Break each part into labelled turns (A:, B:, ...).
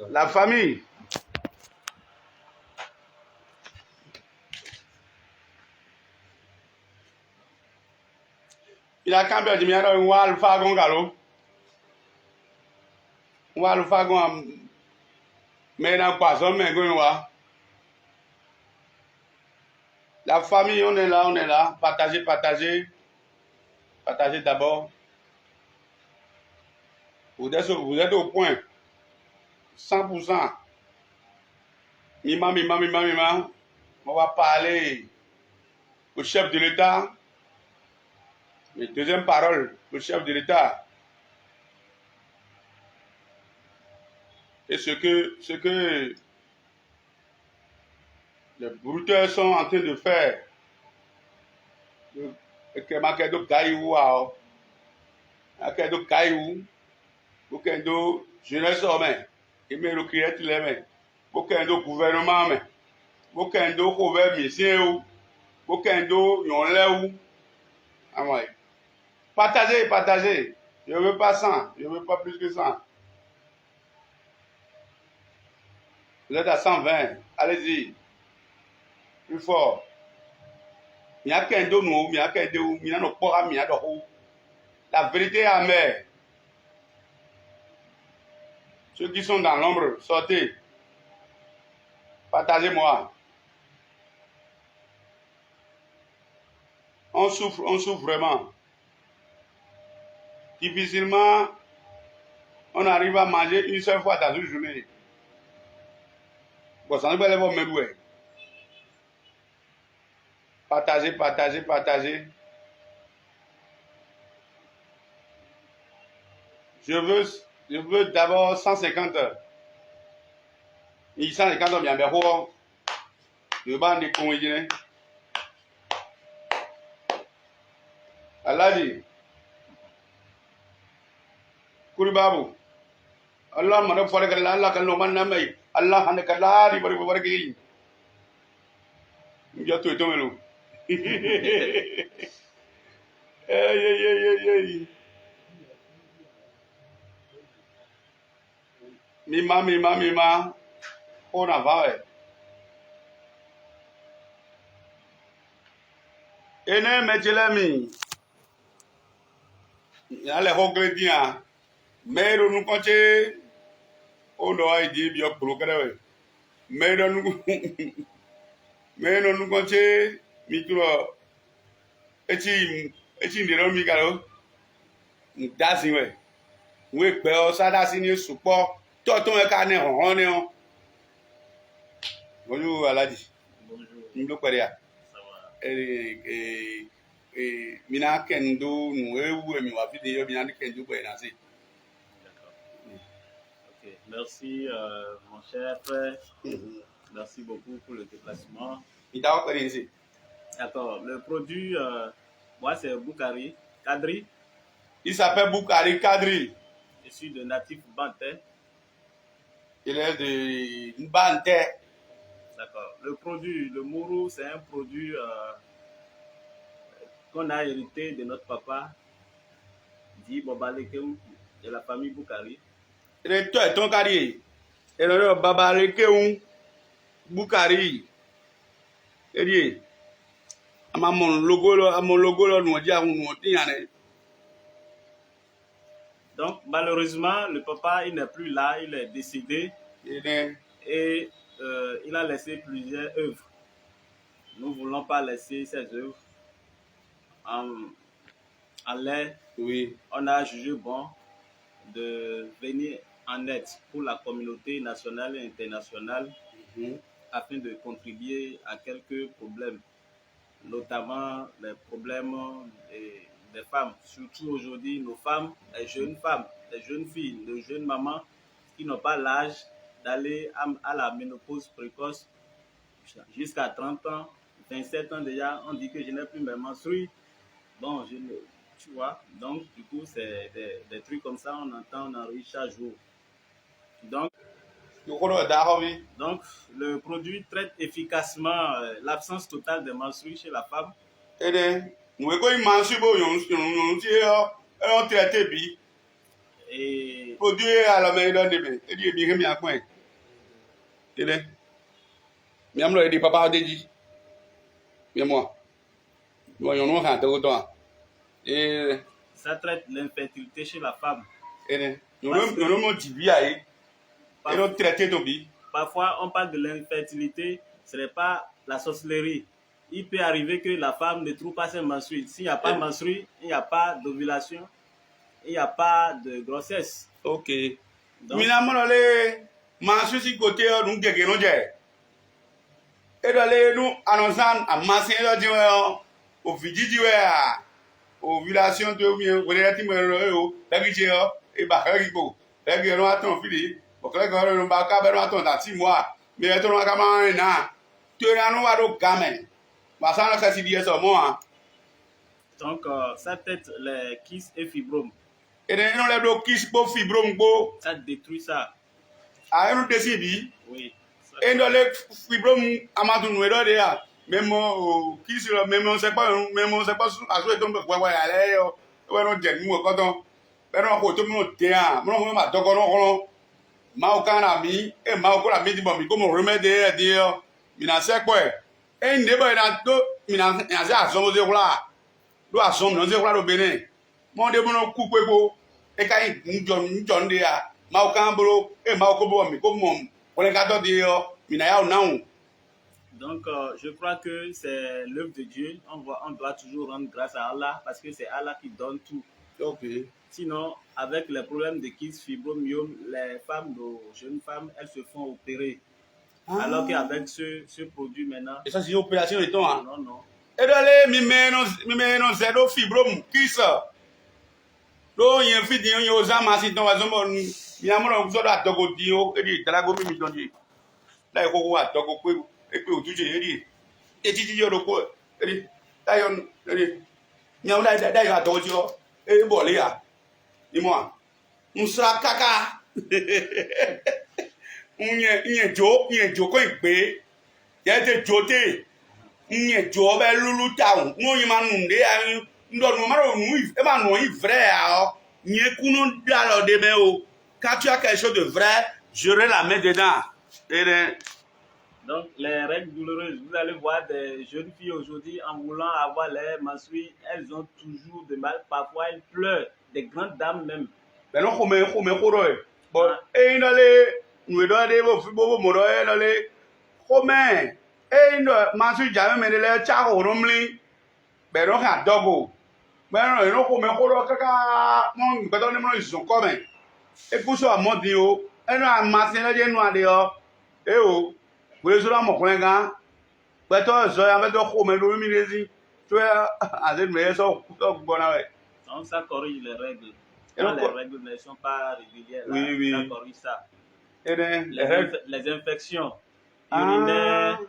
A: La famille. Il a quand même dit, on va le faire un galop. On va le faire un. Mais dans quoi ça, mais la famille, on est là. Partagez, partagez. Partagez d'abord. Vous êtes au point. 100%. Mima. On va parler au chef de l'État. Mais deuxième parole, le chef de l'État. Et ce que les brouteurs sont en train de faire. Kemake Gaïou, Akedo Gaïou, Bokendo jeunesse homme, et me le crier tous les mains. Bokendo gouvernement, Bokendo couvert mission, Bokendo yonleu. Ah ouais. Partagez, partagez. Je ne veux pas 100, je ne veux pas plus que 100. Vous êtes à 120, allez-y. Plus fort. La vérité est amère. Ceux qui sont dans l'ombre, sortez. Partagez-moi. On souffre vraiment. Difficilement, on arrive à manger une seule fois dans une journée. Bon, ça ne peut pas me douer. Partagez, partagez, partagez. Je veux d'abord 150 heures. 150 heures, bien, je vais des comédiens. Allah dit, Kuribabu, Allah m'a fait que Allah kan loman namai, Allah hane kala di bari bari gini. Jatuh itu melu. Mima, on a va. Ene mejelemi. Yale hogredia. Mero nu konche. O no ID bi okuro kere. Mero nu konche mi kuro. Echi ndero mi karo. Ndasi we. We pe o sada si ni supo. Toto e ka ne hon ne on. Bonjour Aladi.
B: Bonjour.
A: Ndo kwaria.
B: Ça va.
A: Mina kendo nu ewu mi wa video mina kendo ko ina si.
B: D'accord. Ok. Merci, mon cher frère. Merci beaucoup pour le déplacement.
A: Ida ko ici.
B: D'accord. Le produit, moi, c'est Boukari Kadri.
A: Il s'appelle Boukari Kadri.
B: Je suis de natif Bantais.
A: Il est de Bantais.
B: D'accord. Le produit, le mourou, c'est un produit qu'on a hérité de notre papa, dit Bobalekeu, de la famille Boukari.
A: Il est ton carrière. Et le Babalekeu Boukari. Et dit, mon logo nous dit à nous dire.
B: Donc, malheureusement, le papa, il n'est plus là, il est décédé et il a laissé plusieurs œuvres. Nous ne voulons pas laisser ces œuvres en l'air.
A: Oui.
B: On a jugé bon de venir en aide pour la communauté nationale et internationale afin de contribuer à quelques problèmes, notamment les problèmes des femmes, surtout aujourd'hui nos femmes, les jeunes filles, les jeunes mamans qui n'ont pas l'âge d'aller à la ménopause précoce jusqu'à 30 ans, 27 ans déjà, on dit que je n'ai plus mes menstrues. Bon, tu vois, donc du coup c'est des trucs comme ça, on enregistre chaque jour. Donc le produit traite efficacement l'absence totale de menstrues chez la femme. Et
A: produit à la main de bébé. Et dit, bien, bien, coin. Et là, bien, moi, il dit, papa, dit, bien, moi. Moi, on a un autant. Et,
B: ça traite l'infertilité chez la femme.
A: et là, nous avons dit, bien, et nous traité de vie.
B: Parfois, on parle de l'infertilité, ce n'est pas la sorcellerie. Il peut arriver que la femme ne trouve pas ses menstrues. S'il n'y a pas de menstrues, il n'y a pas d'ovulation, il n'y a pas de grossesse.
A: Ok. Finalement, les menstrues si côté, nous gagnons déjà. Et là, nous annonçons à masser le dieu, au vidi à ovulation de mieux, vous avez dit, la guiche, et bah, la gueule, attends, fini. Bon, là, quand on va attendre 6 mois, mais on va comment un an. Tu es un nouveau gamin. Ma sang, c'est si bien ça, moi.
B: Donc, ça tête les kysts et fibromes.
A: Et nous, les kysts pour fibromes,
B: ça détruit ça.
A: Ah, nous décidons.
B: Oui.
A: Et dans les fibromes, Amadou, nous, là, même qui sur même on sait pas à jouer donc ouais aller ouais non jẹ nous quand on ben on ko to mo te a mo ma dogo no ko ma o kan na mi e ma o ko la mi di bo mi ko mo remede e di o mi na se po e nde bo na to mi na se aso ze kula do aso mi no ze kula do bene mo de mo no ku pe ko e kai njo nde a ma o kan bro e ma o ko bo mi ko mo ko le ka do di o mi na ya o na un.
B: Donc, je crois que c'est l'œuvre de Dieu. On doit toujours rendre grâce à Allah parce que c'est Allah qui donne tout.
A: Okay.
B: Sinon, avec les problèmes de kyste, fibromyome, les femmes, nos jeunes femmes, elles se font opérer. Ah. Alors qu'avec ce produit maintenant...
A: Et ça, c'est une opération de temps. Hein?
B: Non, non.
A: Et d'aller, mi zéro fibrome, qui ça? Donc, il y a un fils qui est aux amas, si tu as il y a un moment où tu as un dio, et dit, tu as un gomme, tu as dit, là, il y a un gomme, et puis, tu dis, et tu dis, et dit, là, il y a un dio, et bon, les gars, dis-moi, on sera caca. On y jo, quand il paye, il y a des jotés. Nye jo be lulu town no yima nunde ya ndo no maro nu e ma no vrai a nye kuno dalo de be o quand tu as quelque chose de vrai j'aurai la main dedans.
B: Donc les règles douloureuses, vous allez voir des jeunes filles aujourd'hui en voulant avoir les menstrues, elles ont toujours de mal, parfois elles pleurent, des grandes dames même.
A: Ben non come koro e bon e ndale nu do de bo mo do e ndale come e ndo mansu jame me le cha horumli be no ka dogo be no come koro kaka mo gbedo ni mo isun come e kuso amodi o e no amasin le je nu ade o e o we so la mo kun gan pe to so ya be to come lo mi lezi to ade me so gbona we.
B: Donc ça corrige les règles. Quand les règles ne sont pas régulières, là,
A: oui.
B: Ça corrige ça.
A: Et
B: les infections urinaires,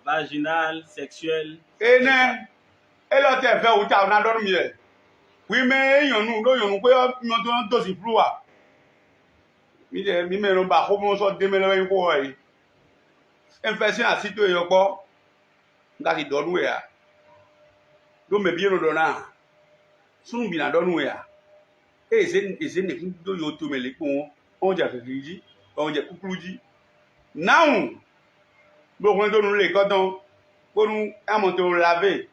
B: vaginales, sexuelles.
A: Et là, tu as fait où tu as dormi. Oui, mais il y a un dossier plus loin. Mi me no ba ko mo so de me le ko yi. Infection a sito yo ko. Nga ki donu ya. Do me bi no do na. Sunu bi na donu ya. Eze ne kin do yo to me le ko on ja kekiji, on ja kukuluji. Now, bo ko do nu le ko don. Ko nu amon to laver.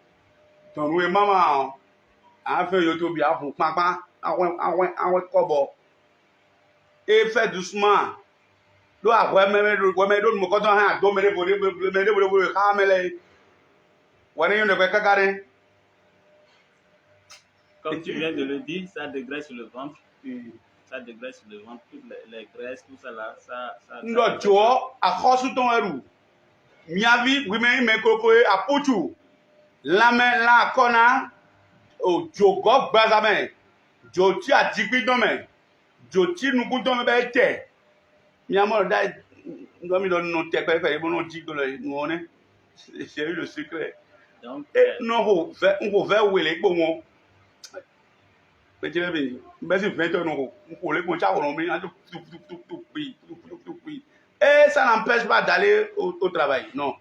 A: Ton we mama a fait yo to bi a fun papa, awon kobo. Et fait doucement. Do a me do mo ko don ha do me de bo ka mele. Wani yo ne ko kakare.
B: Comme tu viens de le dire, ça dégraisse le ventre. Ça dégraisse le ventre, toutes les graisses, tout ça là, ça.
A: Ndo jo a khosu ton eru. Miavi wi me koko a putu. Lame la kona o jo go gbazame. Jo ti a digbi don me. Jo ti nugu don me be te. Mi amo da ndo mi don no te pe fe bo no di go le no ne. C'est le secret.
B: Donc
A: non on ko ve wele gbo won. Petit bébé, mais c'est 20 €. On les compte à et ça n'empêche pas d'aller au travail. Non.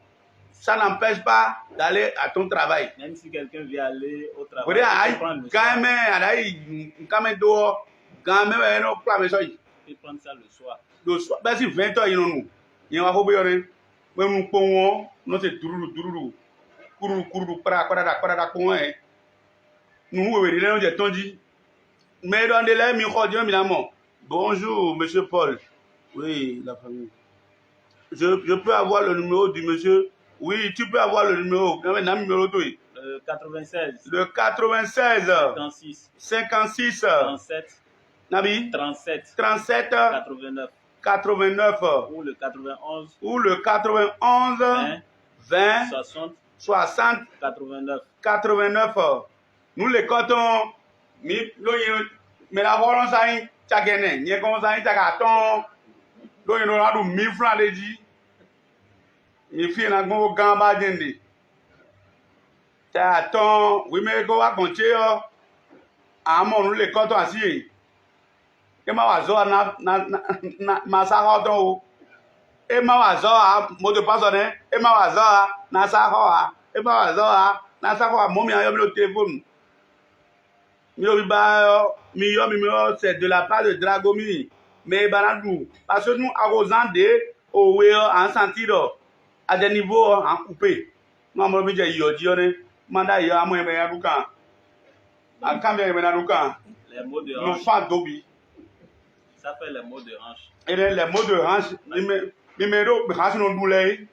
A: Ça n'empêche pas d'aller à ton travail.
B: Même si quelqu'un vient aller au travail.
A: Quand même, gan même non plat mais ça
B: Tu peux prendre ça le soir.
A: le soir ben si 20h ils non il va faut bien même nous pon non c'est dururu kuru para pon nous oui il est on dit mais dans des là mi xodion mi namo bonjour monsieur Paul oui la famille je peux avoir le numéro du monsieur oui tu peux avoir le numéro non numéro toi
B: Le 96.
A: le 96
B: 56.
A: 56
B: 37.
A: Nabi
B: 37.
A: 37
B: 89.
A: 89
B: Ou le 91.
A: ou le 91 20
B: 60.
A: 60
B: 89.
A: 89 nous les cotons mi loyin mais la volant ça y chagene ni comme ça y chagaton loyin no adu 1000 francs de dit il fi na go gamba dende chaton oui mais go wa konche yo amo nous les cotons assis e ma wa zo na ma sa ho don o e ma wa zo a mo de paso ne e ma wa zo a na sa ho a e ma wa zo a na sa ho a mo mi ayo mi lo téléphone mi c'est de la part de Dragomi mais banadou parce que nous arrosant de au en sentido à des niveaux en coupé moi mo bi je yo ji one manda yo amo e me yadukan akam e me yadukan
B: les mots de
A: no
B: hanche.
A: fa dobi
B: Ça fait les mots de hanche.
A: et les mots de hanche numéro hanche no doulé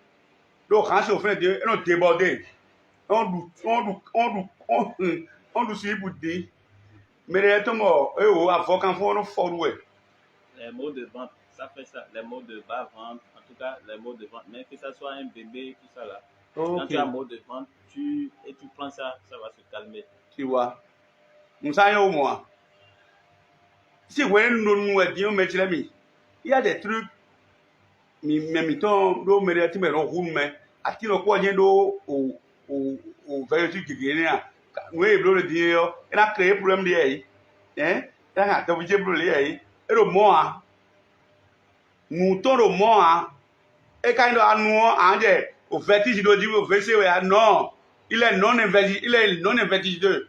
A: do hanche au fin de no débordé on du si boudi mais les tomo e o avocat fo no forward
B: Les mots de vente, ça fait ça. Les mots de bas-vente, en tout cas, les mots de vente. Mais que ça soit un bébé, tout ça là. Quand tu as un mot de vente, tu prends ça, ça va se calmer.
A: Tu vois. Nous savons moi. Si vous voulez nous dire, il y a des trucs, mais mettons, nous mettons mais on roule, mais à qui nous croyons au vérifié qui vient. Nous avons le dire, il a créé problème de hein, il a créé problème et le mois, nous tournons le mois, et quand nous avons au vertige de dire au verset, non, il est non investisseur.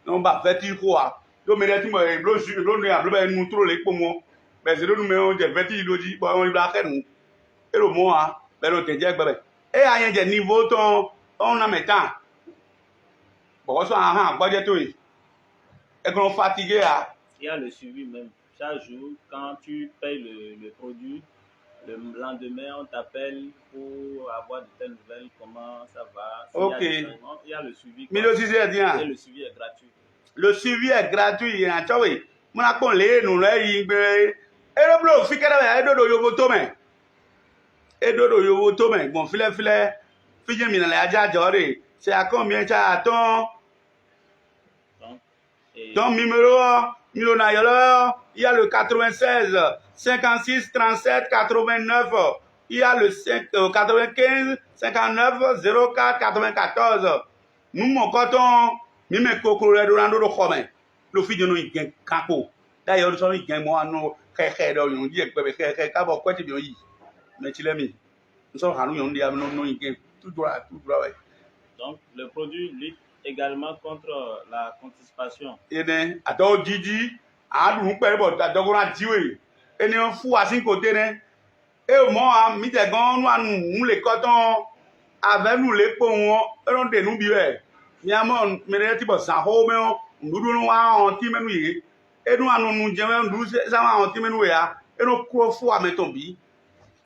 A: Non, bah, vertige quoi? Donc, mais tu me nous trop les pommes, mais c'est nous mettons des vertiges de dire, on y va nous. Et le mois, ben, on te dit, et à un des niveaux, on a mis temps. Bon, ça, pas de tout. Et qu'on fatigué,
B: il y a le suivi même. Chaque jour, quand tu payes le produit, le lendemain, on t'appelle pour avoir de telles nouvelles, comment ça va.
A: Ok.
B: Il y a le suivi.
A: Mais le suivi est bien.
B: Et le suivi est gratuit.
A: Le suivi est gratuit. Mon account, les nous, et le blog, fi kera e dodo yobo to me. E dodo yobo to me. Bon, file, fi je mi na le aja jore. C'est à combien ça attend? Donc, numéro il y a le 96, 56, 37, 89. Il y a le 95, 59, 04, 94. Nous, mon coton, nous, mes cocos, les dorando de Khomen. Le fils de nous, il gagne capo. D'ailleurs, nous, il gagne moi, nous, on dit que quoi tu dis? Mais tu l'as mis. Nous sommes à nous, on dit, non, il gagne tout droit.
B: Donc, le produit lutte également contre la constipation.
A: Et bien, à toi, Didi, à nous, on a dit, et nous, fou à 5 côtés, et moi, nous, nous, les cotons, avec nous, les poumons, et on nous, billets. Miamon, mais tu peux s'en home, nous, nous, on et nous, nous, ça va, on et nous, fou à mettre bi,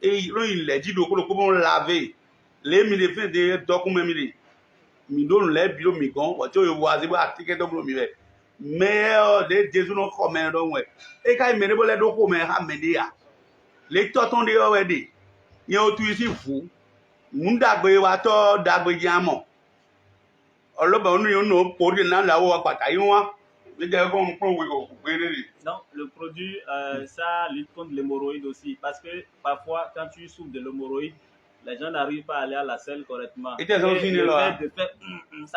A: et il est dit, donc, comment laver, les mille fins de documents, mi don le bio mi gon o jo yo wa se ba ticket do mi be me de jesu no comment do we e kai me ne bo le do ko me ha me de ya le to ton de o we de yen o tu isi fu mu dagbe wa to dagbe jamo oloba onu yo no po de na la wo pata yi wa me je ko npo we ko gbere ri.
B: Non, le produit ça lutte contre l'hémorroïde aussi parce que parfois quand tu souffres de l'hémorroïde les gens n'arrivent pas à aller à la selle correctement.
A: Et
B: ça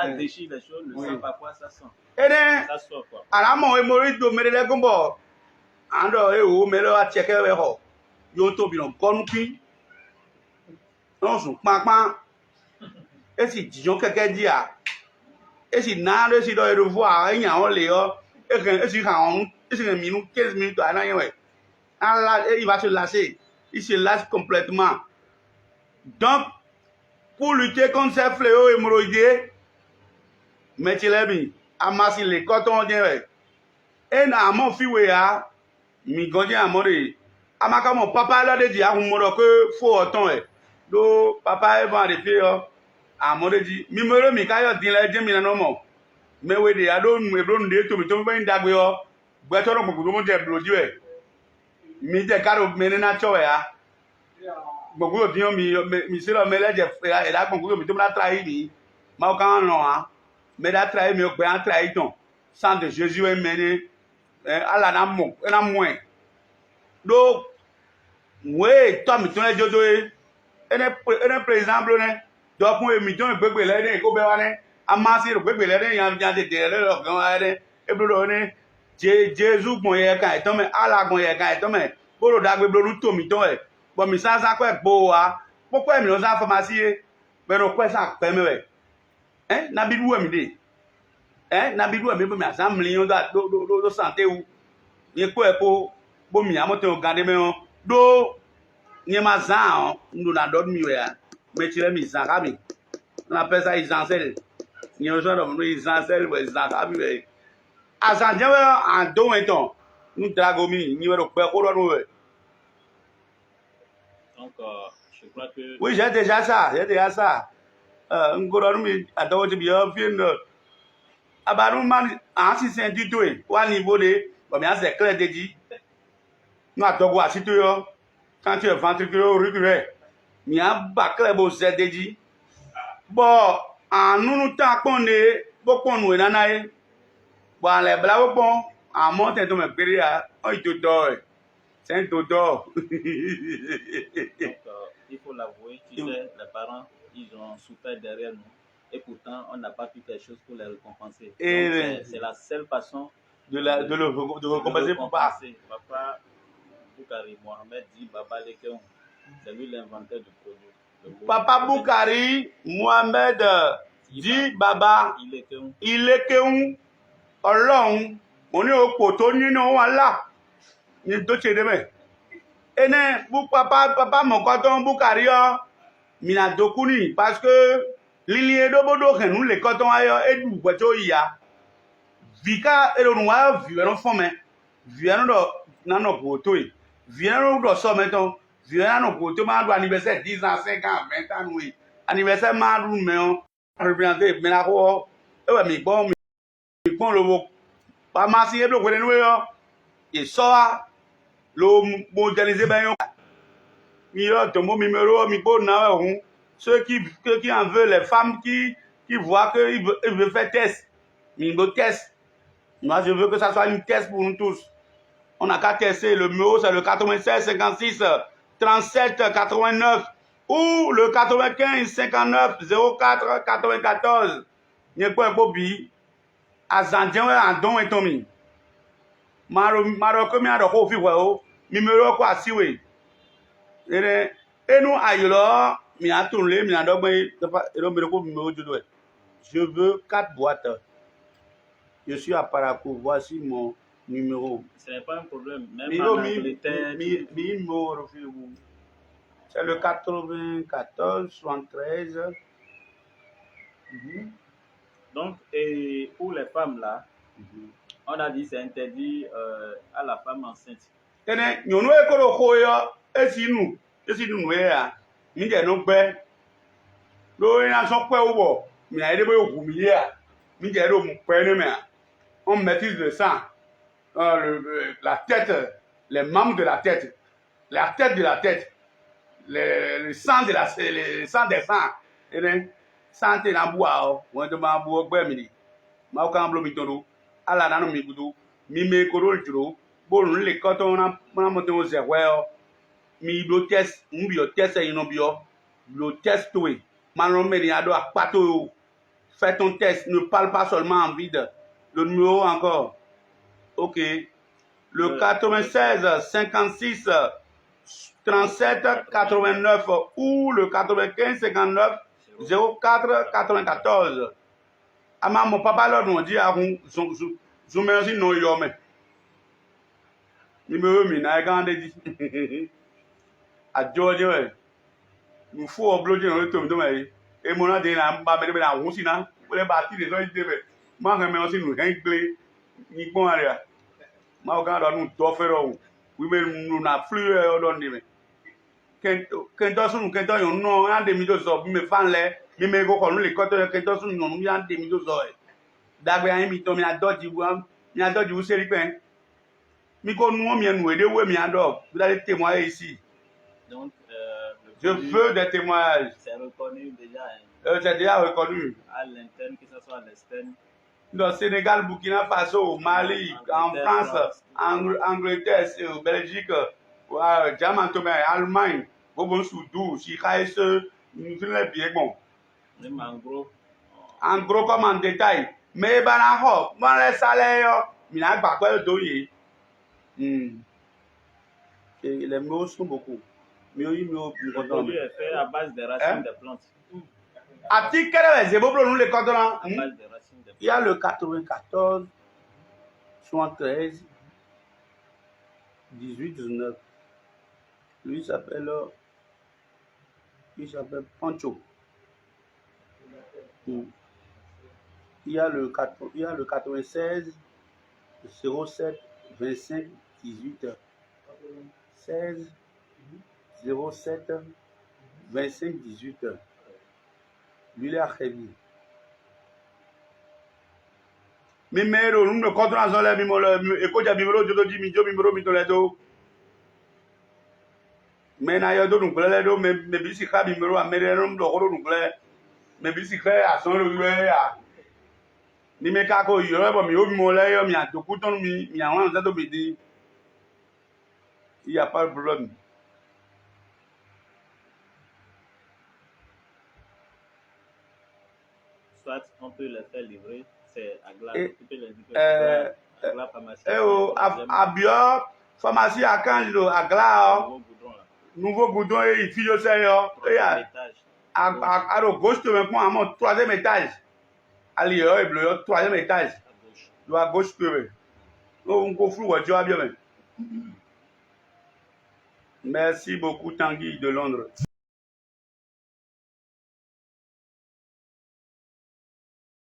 B: déchire les choses, le sang parfois ça sent.
A: Ça
B: sort quoi.
A: Alors mon hémorroïde do mere le gombo. Ando e o me lo a check e ho. Yo to bi no gonu pi. Non sun pan. E si dijon keke dia. E si na le si do e voir eyan o le o. E si kan une minute, 15 minutes, il va se lasser. Il se lasse complètement. Donc, pour lutter contre ces fléaux hémorroïdiens, mettez-les amasser les cotons, et na mon fils, mi gondi amore, amaka mon papa là de dire, que faut autant, do papa est bon de faire, amore dit, mi me mi kayo din la jemi na no me we de ado me bro nde to mi to be ndagbe yo gbe to ro gbogbo mo de bloji we mi de karo me na cho ya gbogbo bi mi se lo me le je e da gbogbo mi to na trai mi ma o kan no ha me da trai mi o pe an trai ton sang de Jésus e mene ala na mo e do we to mi to le jodo e ene président blo ne do kun e mi to gbegbe le ni ko be wa ne amasi ro gbegbe le yan jan de le lo gan are e blo ne Jésus gbon ye kan e ton me ala gbon ye kan e ton me boro da gbe blo to mi ton e bo mi sa ko e gbo wa popo e mi lo sa pharmacie e pero ko sa pe me we na bi du e mi de na bi du e mi bo mi asa mlion da do santé ou ni ko e ko bo mi amo te o gande me on do ni ma zan ndo na do mi we ya me tire mi zan ka mi na pesa izansel ni o so do no izansel we zan ka mi we azan je we an do en ton nous drago mi ni we ro pe ko do we.
B: Donc je crois que
A: oui, j'ai déjà ça ngoro mi adawo ti bi o fi no abaru man an si sen di to e wa niveau de bo mi a se clear deji no atogo asito yo quand tu es ventricule auriculaire mi a ba clear bo se deji bo anunu ta ponde bo ponu e nana e bo ale bla bo pon a monte to me pere a o ito do e c'est un dodo.
B: Donc, il faut l'avouer, tu sais, les parents, ils ont souffert derrière nous. Et pourtant, on n'a pas pu faire quelque chose pour les récompenser. C'est la seule façon
A: de récompenser papa.
B: Papa Boukari Mohamed dit Baba Lekeon. C'est lui l'inventeur du produit.
A: Papa Boukari Mohamed dit Baba Lekeon. Ọlọ́run, mo ní oko tó nínú wa là. Ni do che de me ene bu papa mo ko ton Boukari yo mi na dokuni parce que lilie do bodo kan nu le ko ton ayo edu gbe to ya vika eronu wa viero fon me viero do na no ko to yi viero do so me ton viero no ko to ma do anniversaire 10 ans 5 ans 20 ans oui anniversaire ma du me on représenter me na ko e we mi gbon lo pa ma si e do ko nu yo e so lo moderniser ben yo mi yo tombo mi mero mi bo na ohun ceux qui en veulent les femmes qui voient que ils veulent faire test mi bo test moi je veux que ça soit une test pour nous tous on a qu'à tester le numéro c'est le 96 56 37 89 ou le 95 59 04 94 ni ko e bi azanjen we andon etomi maro ko mi ado ko fi we o mi mero ko asiwe ere enu ayolo mi atunle mi adogbe ero mero ko mi ojodo e je veux 4 boîtes je suis à Parakou voici mon numéro
B: ce n'est pas un problème même en Angleterre
A: c'est le 94 73
B: donc et pour les femmes là on a dit c'est interdit à la femme enceinte.
A: Ene nyonu e koro ko yo esinu we ya mi je no gbe lo ina so pe wo mi na ide bo oku mi ya mi je ro mu pe ni me on maîtrise le sang la tête les membres de la tête de la tête le sang de le sang des sangs ene santé na bua o won to ma bu ogbe mi ni ma o kan blo mi toro ala na no mi gudu mi me koro juro borun le ko to na mo te o ze we o mi lo test mi bio test yin no bio lo test to e ma no me ni ado apato fais ton test ne parle pas seulement en vide le numéro encore OK le 96 56 37 89 ou le 95 59 04 94 ama mon papa lo don di ahun zo me si no yo me Numéro mina quand on dit à George ouais nous faut obloger dans le tom demain et mon ade na ba me na wo si na wo le ba ti de so ide be ma kan me o si nu hengle ni gbon ara ma o kan do nu do fero we me nu na flu o do ni me kento sunu kento yon no ande mi do so bi me fan le mi me go ko nu le ko to kento sunu yon mi ande mi do so e dagbe ayin mi to mi na doji bu mi na doji bu seri pen mi ko nu mi enu ede we mi ando vous allez témoigner ici.
B: Donc,
A: Je veux des témoignages.
B: c'est reconnu déjà
A: C'est déjà reconnu.
B: à l'interne, que ce soit à l'externe.
A: Dans Sénégal, Burkina Faso, Mali, en France, Angleterre, Belgique, Diamantomé, Allemagne, Bobon Soudou, Chikaïs, nous sommes bien bon.
B: Même en gros.
A: En gros comme en détail. Mais bon, les salaires, il n'y a pas quoi de donner. Les mots sont beaucoup.
B: Le produit est fait à base des racines des plantes.
A: À petit quel est nous les cordons?
B: À base des racines des plantes.
A: Il y a le 94, 73, 18, 19. Lui s'appelle Pancho. Il y a le 96, 07, 25, 18. 16, 07, 25, 18. Lui, il est à Révi. Mimero, nous ne comptons pas les mimolo, écoute, il y a mimolo, je te dis, mimolo, mitoledo. Mais na yodo nous plaît, mais bisika mimolo, mais nous ne nous plaît, mais bisika à son lieu, à. Ni me kako yoro bo mi obi mo le yo mi adoku ton mi àwọn nse to be di. Il y a pas de problème.
B: Soit on peut les faire livrer, c'est à glace.
A: Tu
B: peux les livrer à glace pharmacie.
A: Abio, pharmacie à Kanjo, à glace. Nouveau goudron et il fille aussi yo. À gauche tu me prends à mon troisième étage. Ali yo e bleu troisième étage. À gauche tu veux. On go flou tu vas bien. Merci beaucoup Tanguy de Londres.